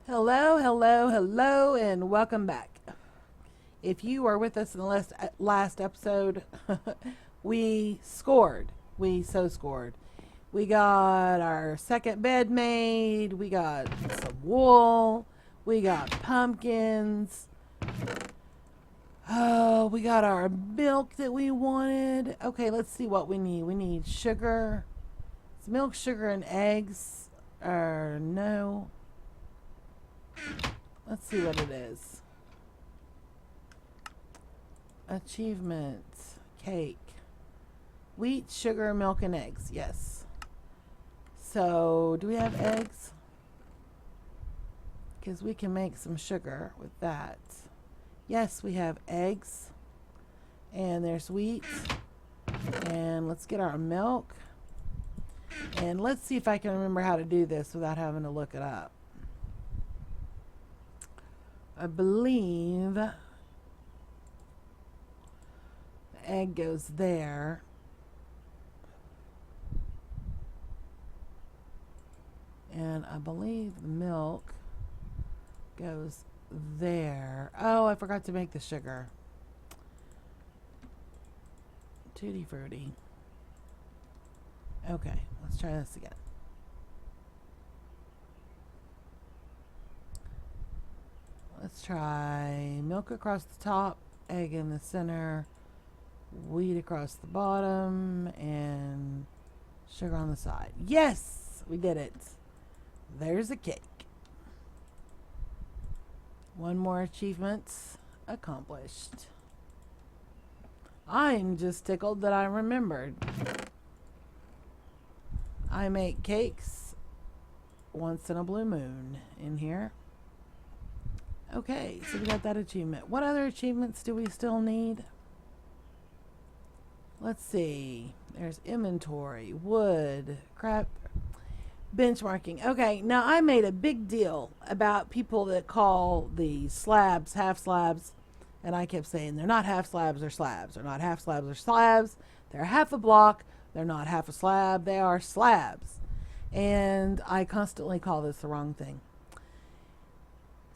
Hello, hello, hello, and welcome back. If you were with us in the last episode, we scored. We so scored. We got our second bed made. We got some wool. We got pumpkins. Oh, we got our milk that we wanted. Okay, let's see what we need. We need sugar. It's milk, sugar, and eggs. Or no. Let's see what it is. Achievement. Cake. Wheat, sugar, milk, and eggs. Yes. So, do we have eggs? Because we can make some sugar with that. Yes, we have eggs. And there's wheat. And let's get our milk. And let's see if I can remember how to do this without having to look it up. I believe the egg goes there. And I believe the milk goes there. Oh, I forgot to make the sugar. Tutti frutti. Okay, let's try this again. Let's try milk across the top, egg in the center, wheat across the bottom, and sugar on the side. Yes, we did it. There's a cake. One more achievement accomplished. I'm just tickled that I remembered. I make cakes once in a blue moon in here. Okay, so we got that achievement. What other achievements do we still need? Let's see. There's inventory, wood, crap, benchmarking. Okay, now I made a big deal about people that call the slabs half slabs, and I kept saying they're not half slabs, they're slabs. They're not half slabs, they're slabs. They're half a block, they're not half a slab, they are slabs. And I constantly call this the wrong thing.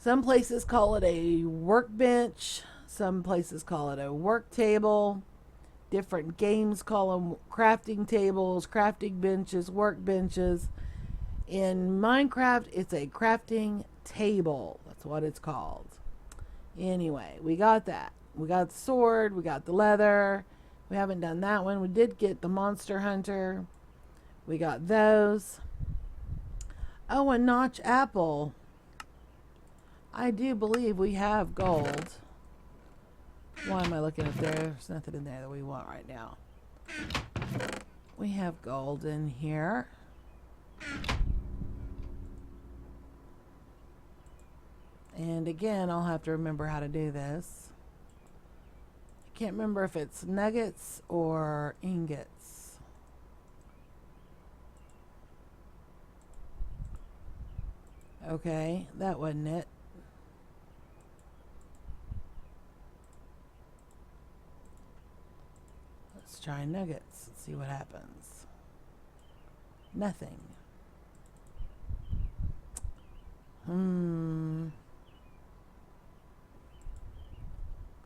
Some places call it a workbench. Some places call it a work table. Different games call them crafting tables, crafting benches, workbenches. In Minecraft, it's a crafting table. That's what it's called. Anyway, we got that. We got the sword. We got the leather. We haven't done that one. We did get the monster hunter. We got those. Oh, a notch apple. I do believe we have gold. Why am I looking up there? There's nothing in there that we want right now. We have gold in here. And again, I'll have to remember how to do this. I can't remember if it's nuggets or ingots. Okay, that wasn't it. Let's try nuggets. Let's see what happens. Nothing.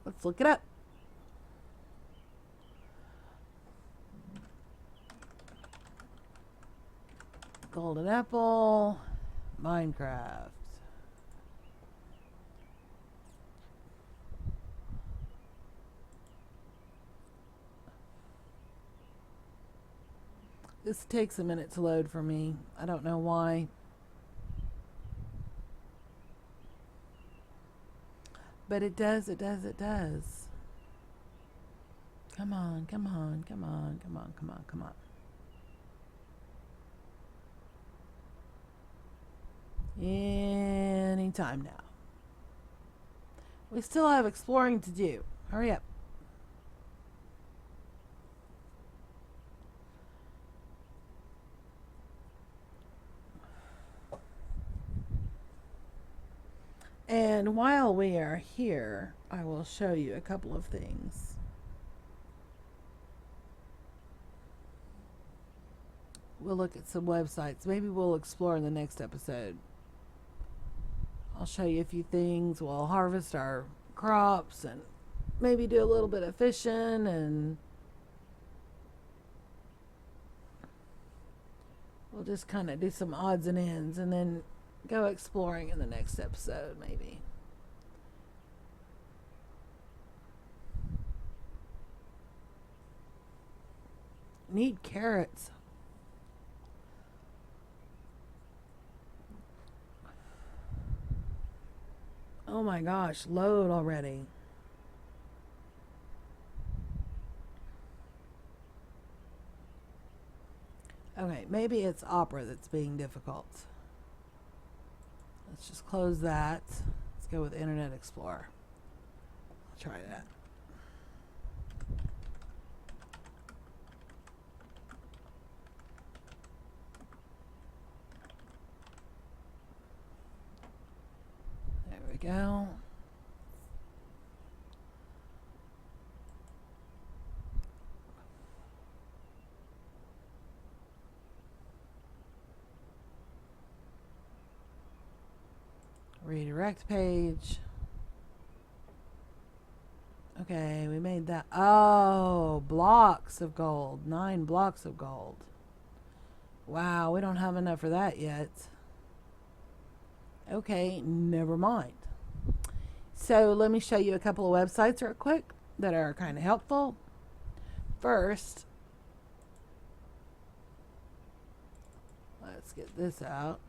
Let's look it up. Golden apple, Minecraft. This takes a minute to load for me. I don't know why. But it does, it does, it does. Come on, come on, come on, come on, come on, come on. Anytime now. We still have exploring to do. Hurry up. And while we are here, I will show you a couple of things. We'll look at some websites. Maybe we'll explore in the next episode. I'll show you a few things. We'll harvest our crops and maybe do a little bit of fishing, and we'll just kind of do some odds and ends and then go exploring in the next episode, maybe. Need carrots. Oh my gosh, load already. Okay, maybe it's Opera that's being difficult. Let's just close that. Let's go with Internet Explorer. I'll try that. There we go. Redirect page. Okay, we made that. Oh, blocks of gold. 9 blocks of gold. Wow, we don't have enough for that yet. Okay, never mind. So let me show you a couple of websites real quick that are kind of helpful. First, let's get this out.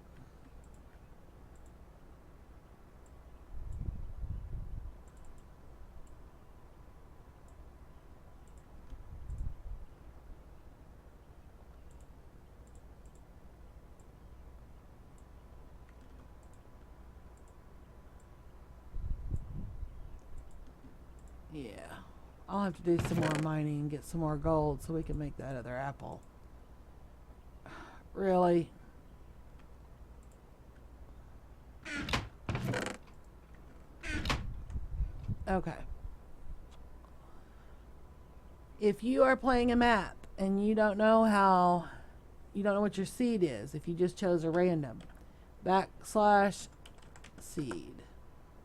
Yeah, I'll have to do some more mining and get some more gold so we can make that other apple. Really? Okay. If you are playing a map and you don't know what your seed is, if you just chose a random, \seed.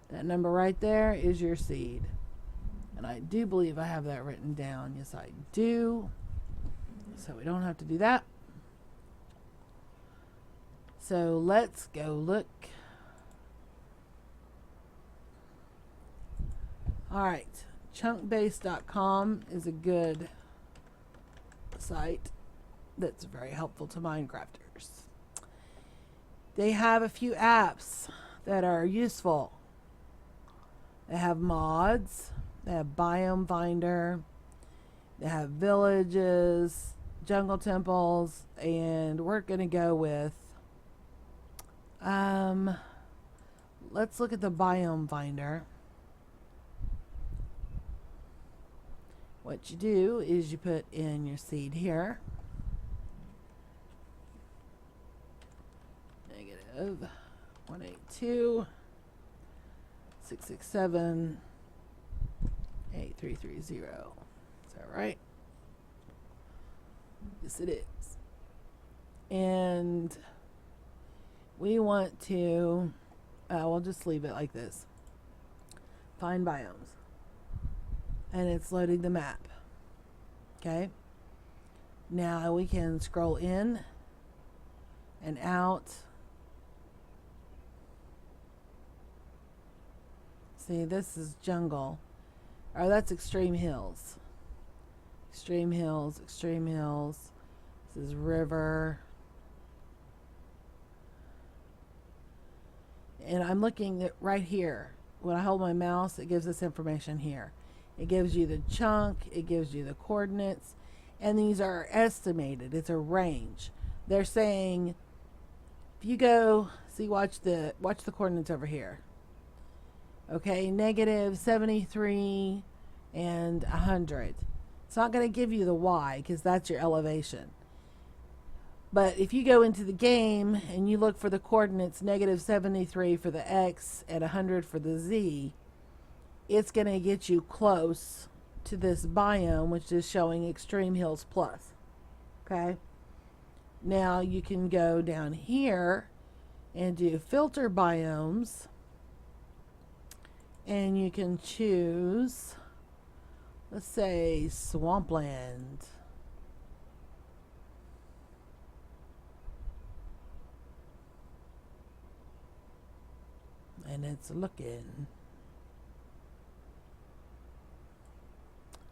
That number right there is your seed. And I do believe I have that written down. Yes, I do. So we don't have to do that. So let's go look. All right. Chunkbase.com is a good site that's very helpful to Minecrafters. They have a few apps that are useful. They have mods. They have Biome Finder. They have villages, jungle temples, and we're going to go with, let's look at the Biome Finder. What you do is you put in your seed here. -182 667 8330. Is that right? Yes, it is. And we want to, we'll just leave it like this. Find biomes. And it's loading the map. Okay. Now we can scroll in and out. See, this is jungle. Oh, that's extreme hills. Extreme hills, extreme hills. This is river. And I'm looking at right here. When I hold my mouse, it gives us information here. It gives you the chunk, it gives you the coordinates, and these are estimated. It's a range. They're saying if you go, see, watch the coordinates over here. Okay, -73 and 100. It's not going to give you the Y because that's your elevation. But if you go into the game and you look for the coordinates -73 for the X and 100 for the Z, it's going to get you close to this biome, which is showing Extreme Hills Plus. Okay. Now you can go down here and do filter biomes. And you can choose, let's say, Swampland. And it's looking.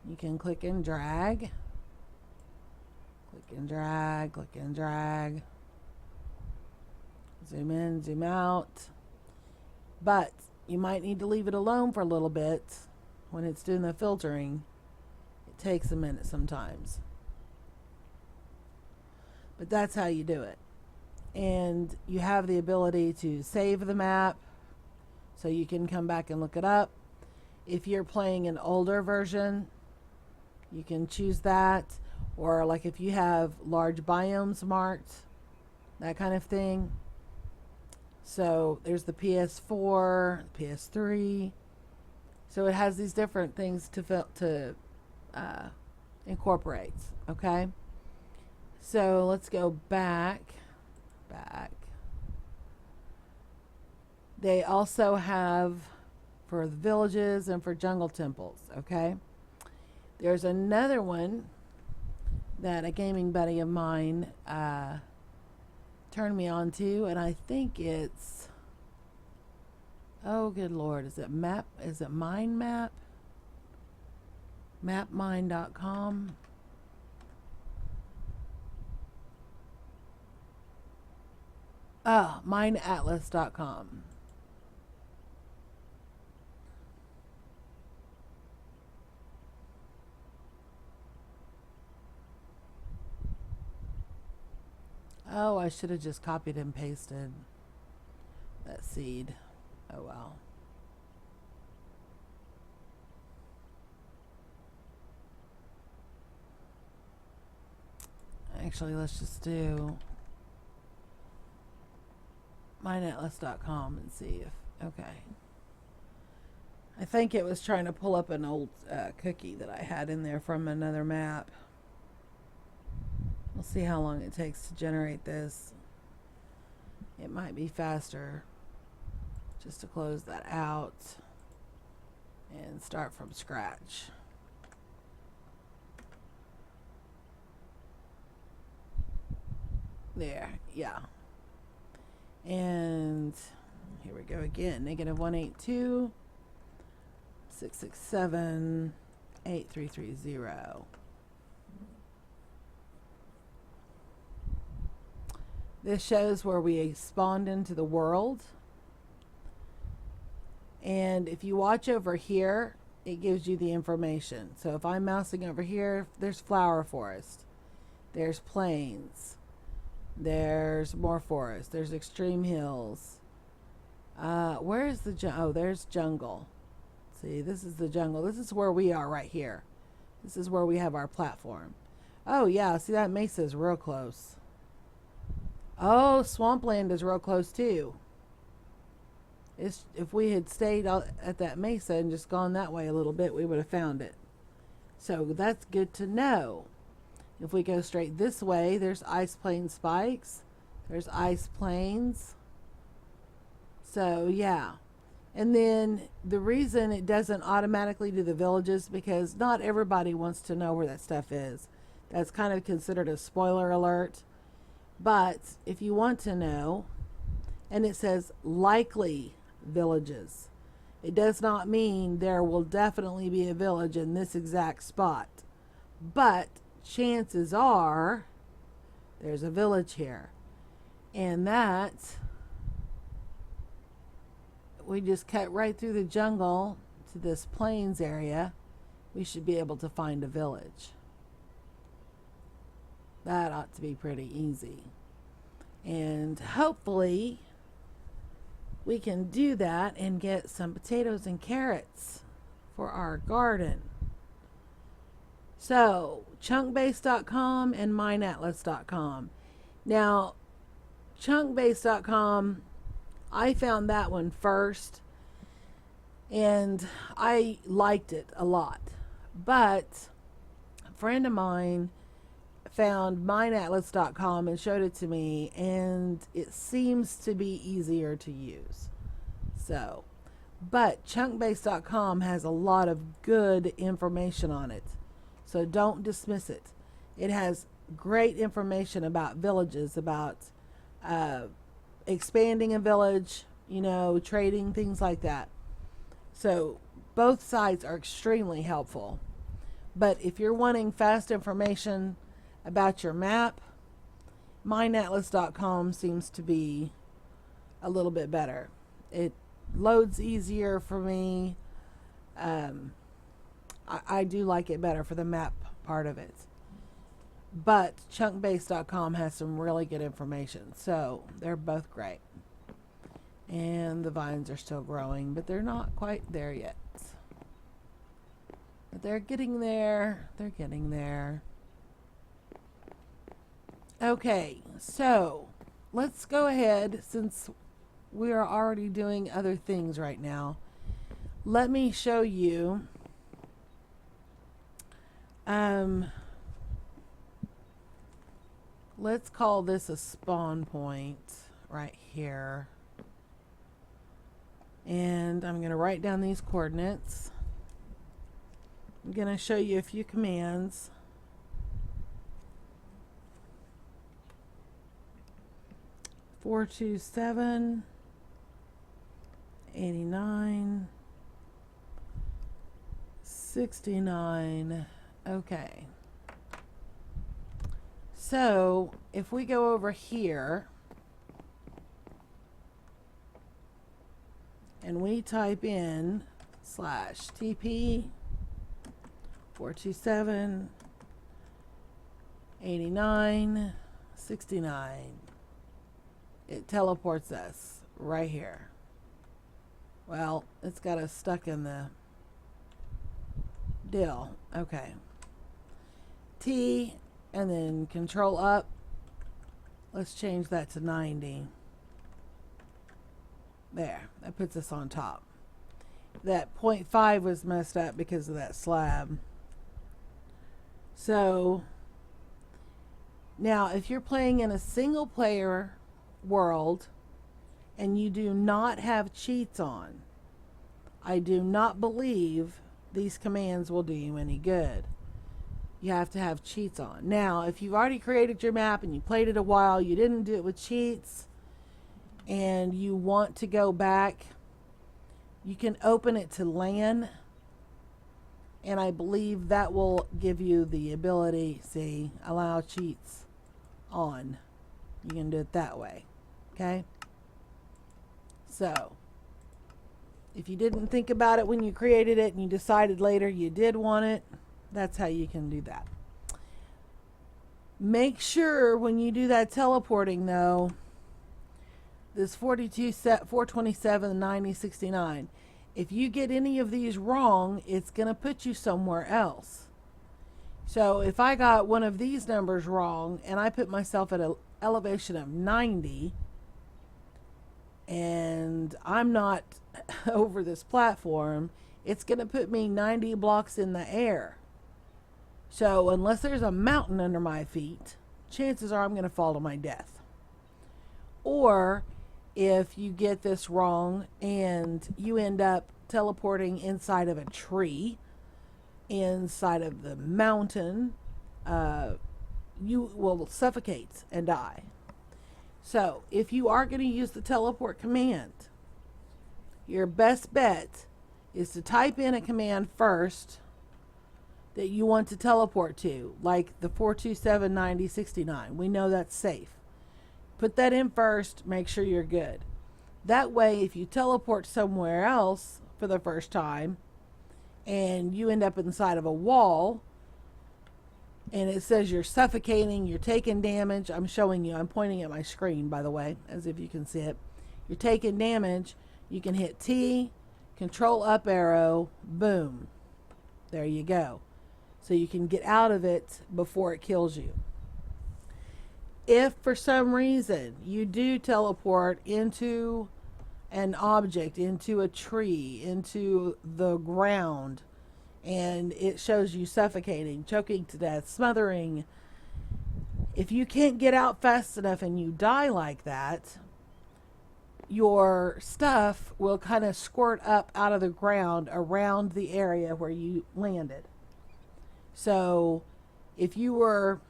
You can click and drag. Click and drag, click and drag. Zoom in, zoom out. But you might need to leave it alone for a little bit when it's doing the filtering. It takes a minute sometimes. But that's how you do it. And you have the ability to save the map so you can come back and look it up. If you're playing an older version, you can choose that. Or like if you have large biomes marked, that kind of thing. So there's the PS4, PS3. So it has these different things to incorporate. Okay. So let's go back. They also have for the villages and for jungle temples. Okay. There's another one that a gaming buddy of mine turned me on to, and I think it's, oh good lord, is it Mind Map? Mapmind.com. Mindatlas.com. Oh, I should have just copied and pasted that seed. Oh well. Actually, let's just do mindatlas.com and see if, okay. I think it was trying to pull up an old cookie that I had in there from another map. We'll see how long it takes to generate this. It might be faster just to close that out and start from scratch. There, yeah. And here we go again. -182 667 8330. This shows where we spawned into the world. And if you watch over here, it gives you the information. So if I'm mousing over here, there's flower forest. There's plains. There's more forest. There's extreme hills. Where is the oh, there's jungle. See, this is the jungle. This is where we are right here. This is where we have our platform. Oh yeah, see that mesa is real close. Oh, Swampland is real close too. If we had stayed at that mesa and just gone that way a little bit, we would have found it. So that's good to know. If we go straight this way, there's ice plain spikes. There's ice plains. So yeah. And then the reason it doesn't automatically do the villages, because not everybody wants to know where that stuff is. That's kind of considered a spoiler alert. But if you want to know, and it says likely villages, it does not mean there will definitely be a village in this exact spot. But chances are there's a village here. And that, we just cut right through the jungle to this plains area. We should be able to find a village. That ought to be pretty easy. And hopefully we can do that and get some potatoes and carrots for our garden. So, chunkbase.com and mindatlas.com. Now, chunkbase.com, I found that one first, and I liked it a lot. But a friend of mine found mindatlas.com and showed it to me, and it seems to be easier to use. So But chunkbase.com has a lot of good information on it. So don't dismiss it. It has great information about villages, about expanding a village, trading, things like that. So both sites are extremely helpful. But if you're wanting fast information about your map, mynatlas.com seems to be a little bit better. It loads easier for me. I do like it better for the map part of it. But chunkbase.com has some really good information. So they're both great. And the vines are still growing, but they're not quite there yet. But they're getting there. They're getting there. Okay, so let's go ahead, since we are already doing other things right now. Let me show you let's call this a spawn point right here. And I'm going to write down these coordinates. I'm going to show you a few commands. Four, 2, 7, 89, 69. Okay. So if we go over here and we type in /TP 427 89 69, it teleports us right here. Well, it's got us stuck in the dill. Okay. T and then control up. Let's change that to 90. There, that puts us on top. That 0.5 was messed up because of that slab. So now if you're playing in a single player world and you do not have cheats on, I do not believe these commands will do you any good. You have to have cheats on. Now, if you've already created your map and you played it a while, you didn't do it with cheats, and you want to go back, you can open it to LAN, and I believe that will give you the ability, see, allow cheats on. You can do it that way. Okay? So, if you didn't think about it when you created it and you decided later you did want it, that's how you can do that. Make sure when you do that teleporting, though, this 427, 90, 69, if you get any of these wrong, it's going to put you somewhere else. So if I got one of these numbers wrong and I put myself at an elevation of 90 and I'm not over this platform, it's going to put me 90 blocks in the air. So unless there's a mountain under my feet, chances are I'm going to fall to my death. Or if you get this wrong and you end up teleporting inside of a tree, inside of the mountain, you will suffocate and die. So if you are going to use the teleport command, your best bet is to type in a command first that you want to teleport to, like the 427 90 69. We know that's safe. Put that in first, make sure you're good. That way, if you teleport somewhere else for the first time and you end up inside of a wall and it says you're suffocating, you're taking damage, I'm showing you, I'm pointing at my screen, by the way, as if you can see it. You're taking damage, you can hit T, control up arrow, boom. There you go. So you can get out of it before it kills you. If for some reason you do teleport into an object, into a tree, into the ground, and it shows you suffocating, choking to death, smothering, if you can't get out fast enough and you die like that, your stuff will kind of squirt up out of the ground around the area where you landed. So if you were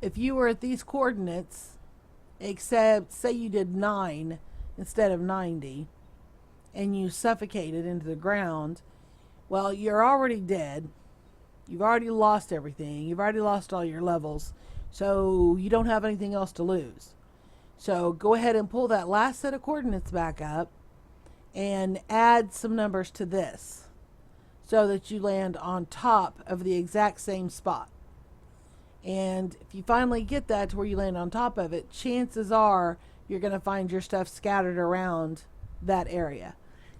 at these coordinates, except say you did 9 instead of 90, and you suffocated into the ground, well, you're already dead. You've already lost everything. You've already lost all your levels. So you don't have anything else to lose. So go ahead and pull that last set of coordinates back up and add some numbers to this so that you land on top of the exact same spot. And if you finally get that to where you land on top of it, chances are you're going to find your stuff scattered around that area.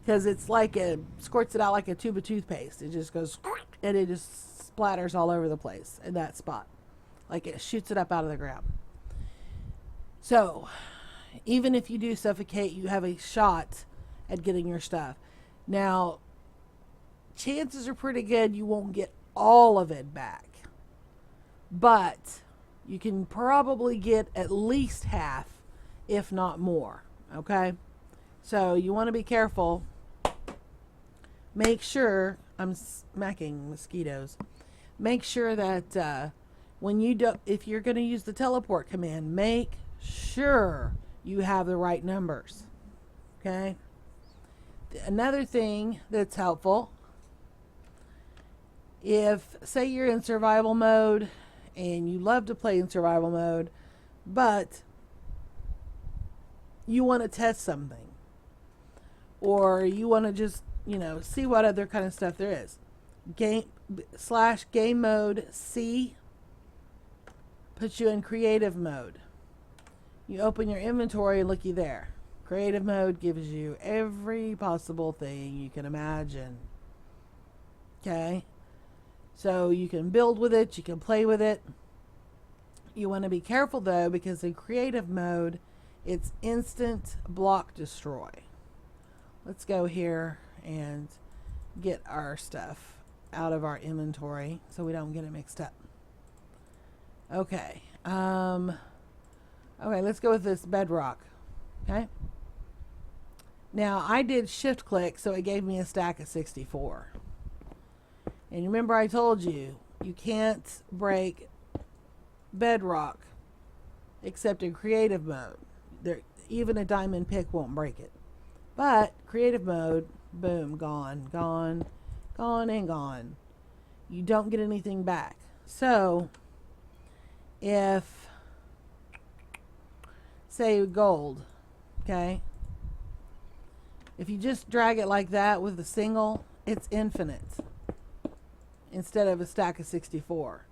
Because it's like squirts it out like a tube of toothpaste. It just goes, and it just splatters all over the place in that spot. Like it shoots it up out of the ground. So, even if you do suffocate, you have a shot at getting your stuff. Now, chances are pretty good you won't get all of it back. But you can probably get at least half, if not more. Okay? So, you want to be careful. Make sure, I'm smacking mosquitoes. Make sure that when you do, if you're going to use the teleport command, make sure you have the right numbers. Okay? Another thing that's helpful, if say you're in survival mode and you love to play in survival mode, but you want to test something, or you want to just, see what other kind of stuff there is, /game mode C puts you in creative mode. You open your inventory and looky there. Creative mode gives you every possible thing you can imagine. Okay? So you can build with it, you can play with it. You want to be careful though, because in creative mode, it's instant block destroy. Let's go here and get our stuff out of our inventory so we don't get it mixed up. Okay. Okay, let's go with this bedrock. Okay. Now, I did shift click, so it gave me a stack of 64. And remember I told you, you can't break bedrock except in creative mode. Even a diamond pick won't break it. But creative mode, boom, gone, gone, gone, and gone. You don't get anything back. So, if, say, gold, okay? If you just drag it like that with a single, it's infinite instead of a stack of 64.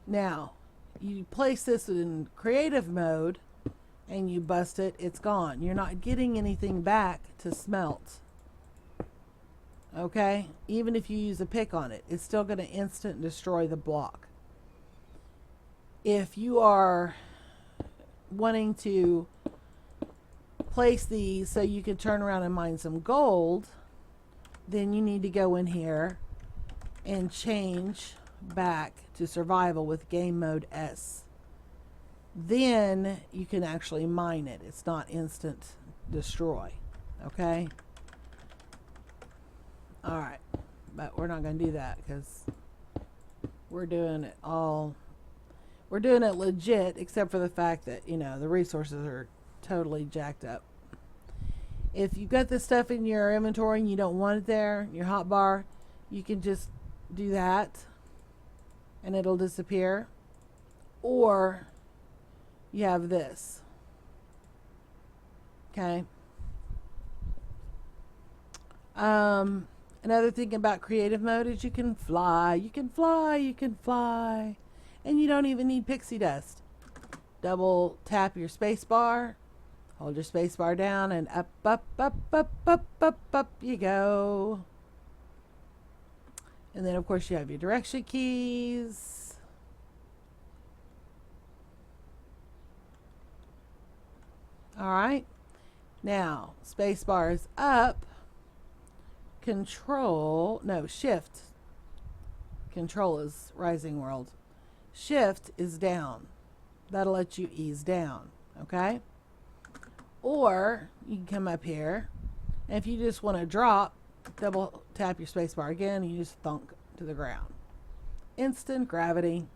Now, you place this in creative mode and you bust it, it's gone. You're not getting anything back to smelt. Okay? Even if you use a pick on it, it's still going to instant destroy the block. If you are wanting to place these so you can turn around and mine some gold, then you need to go in here and change back to survival with game mode S. Then you can actually mine it. It's not instant destroy. Okay? Alright. But we're not going to do that because we're doing it legit, except for the fact that, the resources are totally jacked up. If you've got this stuff in your inventory and you don't want it there, your hotbar, you can just do that and it'll disappear. Or you have this. Okay. Another thing about creative mode is you can fly. You can fly. You can fly. And you don't even need pixie dust. Double tap your space bar. Hold your space bar down and up, up, up, up, up, up, up you go. And then, of course, you have your direction keys. All right. Now, space bar is up. Shift. Control is Rising World. Shift is down. That'll let you ease down. Okay? Or you can come up here, and if you just want to drop, double tap your spacebar again, and you just thunk to the ground. Instant gravity.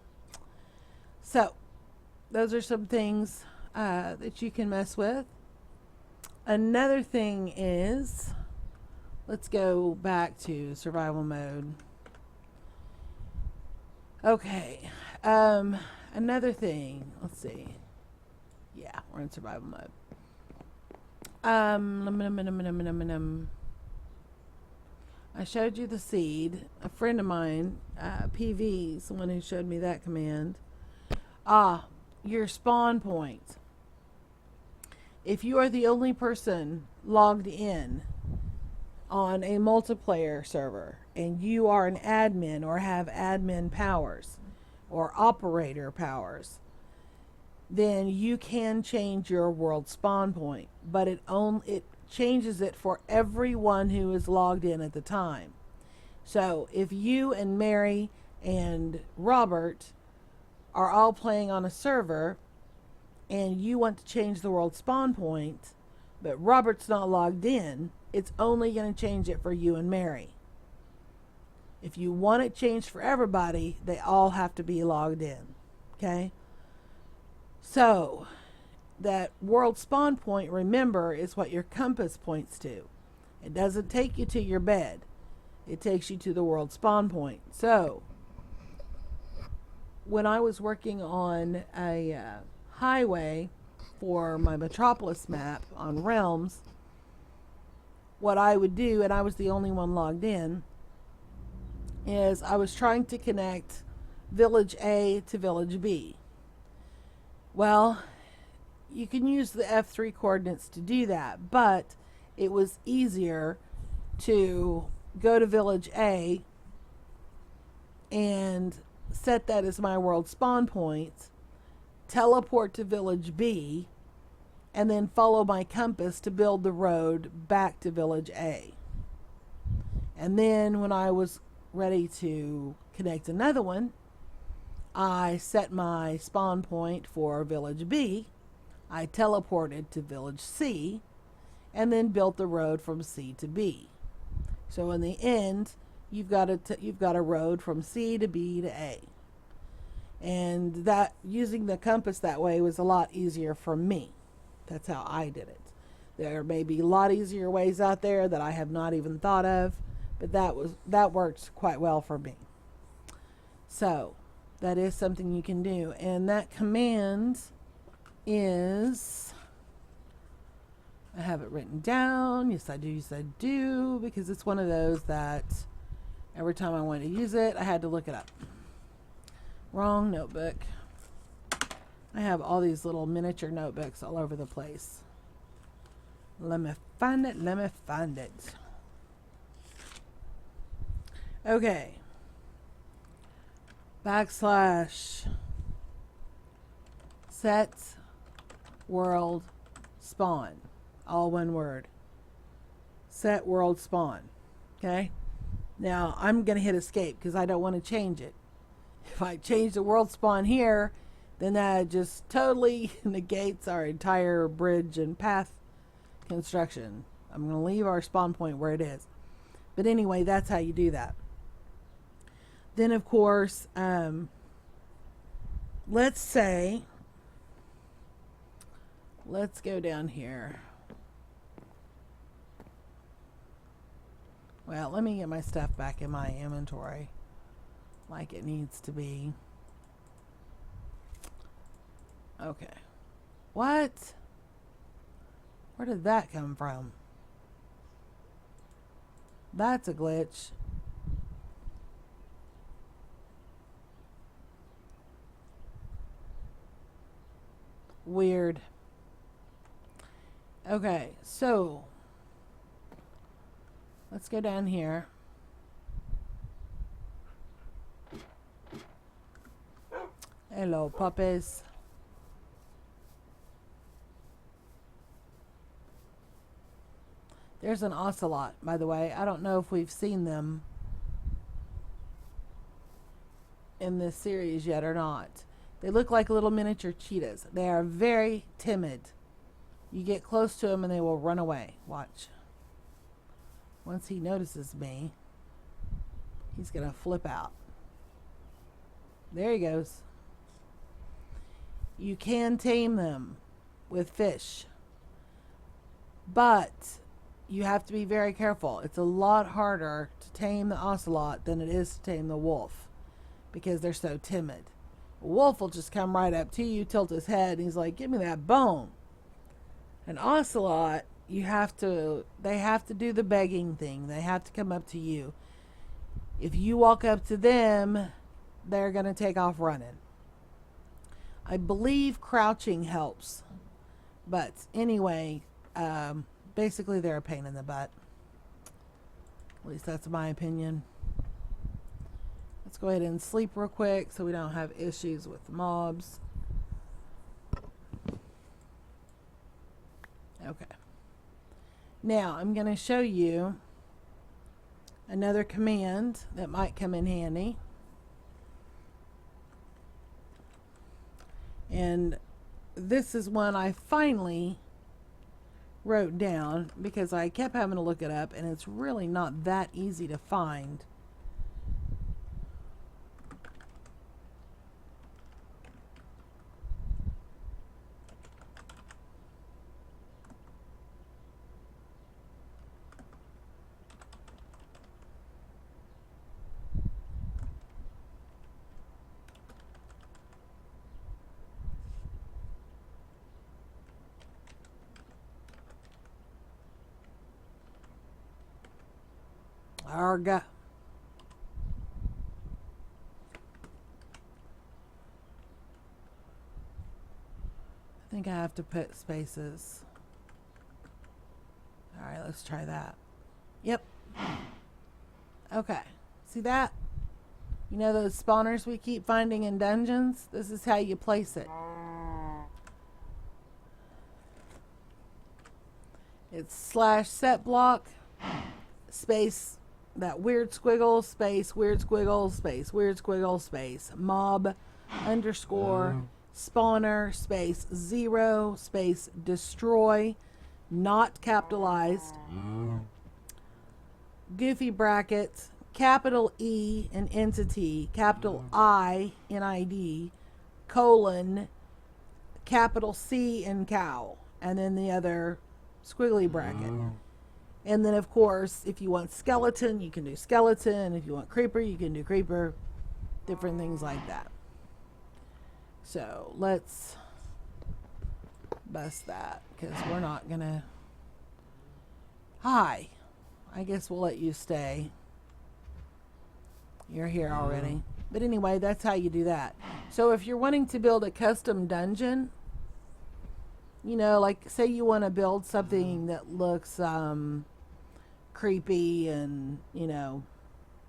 So, those are some things that you can mess with. Another thing is, let's go back to survival mode. Okay. Another thing. Let's see. Yeah, we're in survival mode. I showed you the seed. A friend of mine, PV, is the one who showed me that command. Your spawn point. If you are the only person logged in on a multiplayer server and you are an admin or have admin powers or operator powers, then you can change your world spawn point, but it changes it for everyone who is logged in at the time. So if you and Mary and Robert are all playing on a server and you want to change the world spawn point, but Robert's not logged in, it's only going to change it for you and Mary. If you want it changed for everybody, they all have to be logged in. Okay? So, that world spawn point, remember, is what your compass points to. It doesn't take you to your bed. It takes you to the world spawn point. So, when I was working on a highway for my Metropolis map on Realms, what I would do, and I was the only one logged in, is I was trying to connect Village A to Village B. Well, you can use the F3 coordinates to do that, but it was easier to go to Village A and set that as my world spawn point, teleport to Village B, and then follow my compass to build the road back to Village A. And then when I was ready to connect another one, I set my spawn point for Village B, I teleported to Village C, and then built the road from C to B. So in the end, you've got a road from C to B to A. And that using the compass that way was a lot easier for me. That's how I did it. There may be a lot easier ways out there that I have not even thought of, but that works quite well for me. So that is something you can do. And that command is, I have it written down. Yes, I do, because it's one of those that every time I want to use it, I had to look it up. Wrong notebook. I have all these little miniature notebooks all over the place. Let me find it. Okay. / set world spawn. All one word. Set world spawn. Okay? Now, I'm going to hit escape because I don't want to change it. If I change the world spawn here, then that just totally negates our entire bridge and path construction. I'm going to leave our spawn point where it is. But anyway, that's how you do that. Then, of course, let's go down here. Well, let me get my stuff back in my inventory like it needs to be. Okay. What? Where did that come from? That's a glitch. Weird. Okay, so let's go down here. Hello, puppies. There's an ocelot, by the way. I don't know if we've seen them in this series yet or not. They look like little miniature cheetahs. They are very timid. You get close to them and they will run away. Watch. Once he notices me, he's going to flip out. There he goes. You can tame them with fish, but you have to be very careful. It's a lot harder to tame the ocelot than it is to tame the wolf because they're so timid. A wolf will just come right up to you, tilt his head, and he's like, "Give me that bone." An ocelot, they have to do the begging thing. They have to come up to you. If you walk up to them, they're going to take off running. I believe crouching helps. But anyway, basically they're a pain in the butt. At least that's my opinion. Let's go ahead and sleep real quick so we don't have issues with mobs. Okay. Now I'm going to show you another command that might come in handy. And this is one I finally wrote down because I kept having to look it up and it's really not that easy to find. Arga. I think I have to put spaces. Alright, let's try that. Yep. Okay. See that? You know those spawners we keep finding in dungeons? This is how you place it. It's /set block space that weird squiggle space weird squiggle space weird squiggle space mob underscore spawner space 0 space destroy not capitalized goofy brackets capital E in entity capital I in ID colon capital C in cow and then the other squiggly bracket. And then, of course, if you want skeleton, you can do skeleton. If you want creeper, you can do creeper. Different things like that. So, let's bust that because we're not going to... Hi. I guess we'll let you stay. You're here already. But anyway, that's how you do that. So, if you're wanting to build a custom dungeon, you know, like, say you want to build something that looks... creepy and, you know,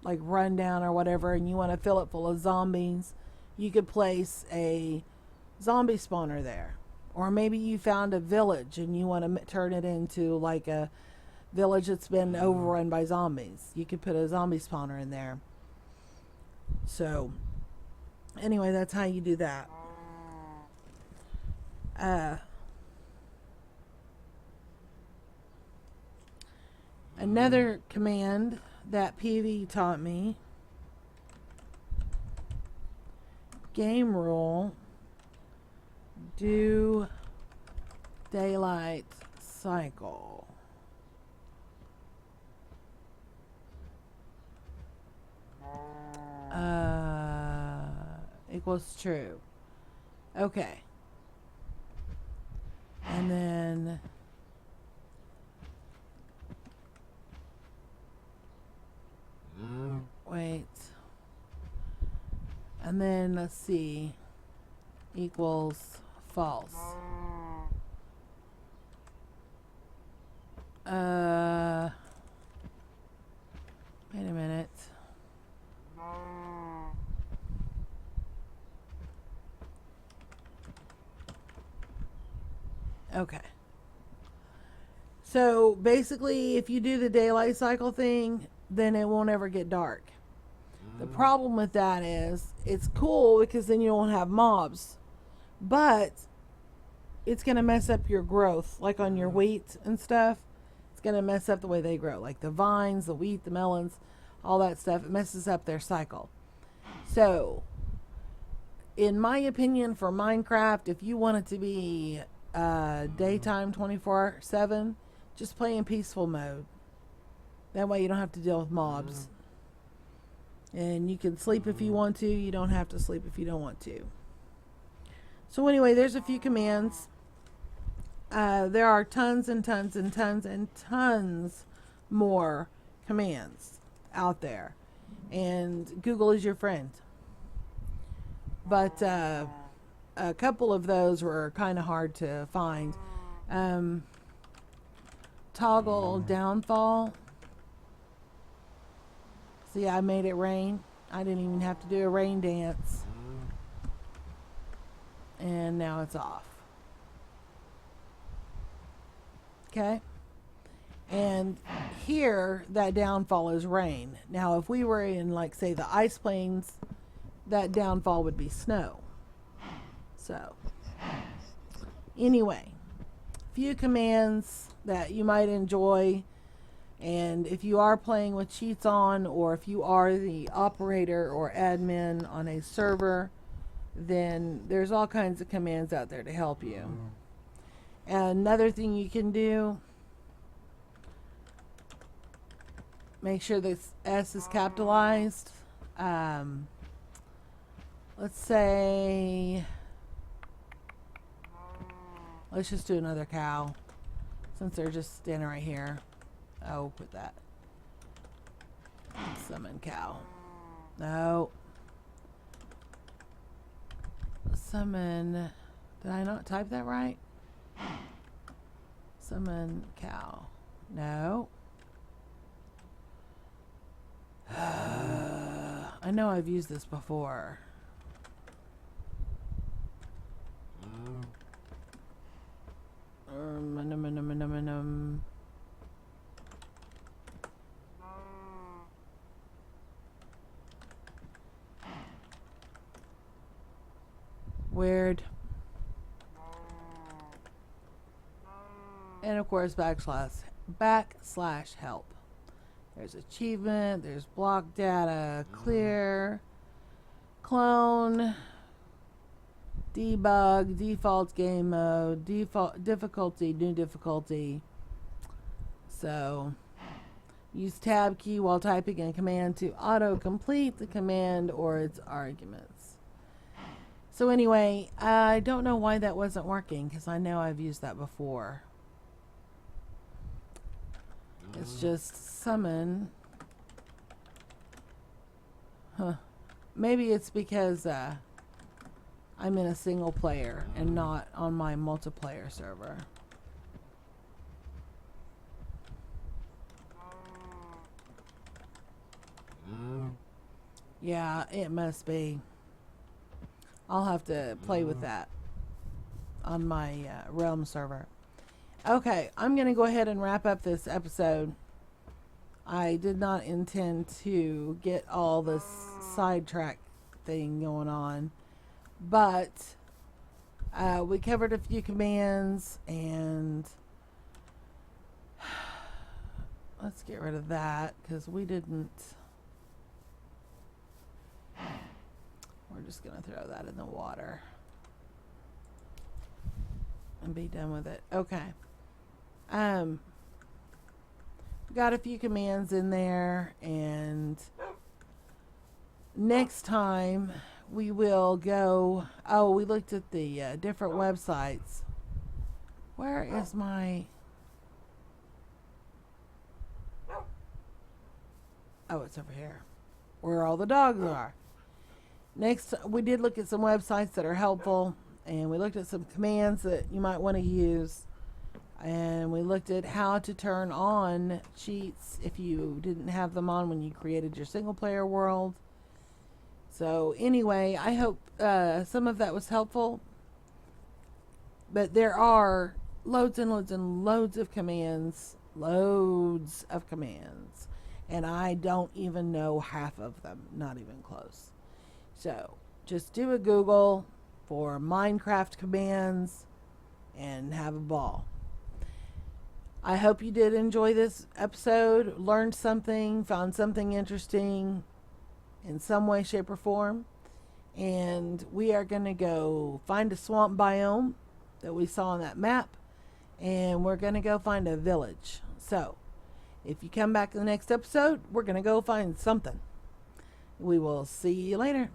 like rundown or whatever, and you want to fill it full of zombies, you could place a zombie spawner there. Or maybe you found a village and you want to turn it into like a village that's been overrun by zombies. You could put a zombie spawner in there. So anyway, that's how you do that. Another command that PV taught me, game rule, do daylight cycle. Equals true. Okay. And then wait. And then let's see. Equals false. Wait a minute. Okay. So basically, if you do the daylight cycle thing, then it won't ever get dark. The problem with that is it's cool because then you won't have mobs. But it's going to mess up your growth, like on your wheat and stuff. It's going to mess up the way they grow, like the vines, the wheat, the melons, all that stuff. It messes up their cycle. So, in my opinion, for Minecraft, if you want it to be daytime 24/7, just play in peaceful mode. That way you don't have to deal with mobs. And you can sleep if you want to. You don't have to sleep if you don't want to. So anyway, there's a few commands. There are tons and tons and tons and tons more commands out there. And Google is your friend. But a couple of those were kind of hard to find. Toggle downfall. See, I made it rain. I didn't even have to do a rain dance. And now it's off. Okay? And here, that downfall is rain. Now, if we were in, like, say, the ice plains, that downfall would be snow. So, anyway, few commands that you might enjoy. And if you are playing with cheats on, or if you are the operator or admin on a server, then there's all kinds of commands out there to help you. And another thing you can do, make sure this S is capitalized. Let's say, let's just do another cow, since they're just standing right here. Oh, put that. Summon cow. No. Summon. Did I not type that right? Summon cow. No. I know I've used this before. Weird. And of course, backslash help. There's achievement, there's block data, clear, clone, debug, default game mode, default difficulty, new difficulty. So, use tab key while typing a command to auto-complete the command or its arguments. So anyway, I don't know why that wasn't working, because I know I've used that before. It's just summon. Maybe it's because I'm in a single player and not on my multiplayer server. Yeah, it must be. I'll have to play with that on my Realm server. Okay, I'm going to go ahead and wrap up this episode. I did not intend to get all this sidetrack thing going on, but we covered a few commands, and let's get rid of that because we didn't. We're just going to throw that in the water and be done with it. Okay. Got a few commands in there, and next time we will go. Oh, we looked at the different websites. Where is my? Oh, it's over here, where all the dogs are. Next, we did look at some websites that are helpful, and we looked at some commands that you might want to use. And we looked at how to turn on cheats if you didn't have them on when you created your single player world. So anyway, I hope some of that was helpful. But there are loads and loads and loads of commands. Loads of commands. And I don't even know half of them. Not even close. So just do a Google for Minecraft commands. and have a ball. I hope you did enjoy this episode, learned something, found something interesting in some way, shape, or form. And we are going to go find a swamp biome that we saw on that map, and we're going to go find a village. So, if you come back to the next episode, we're going to go find something. We will see you later.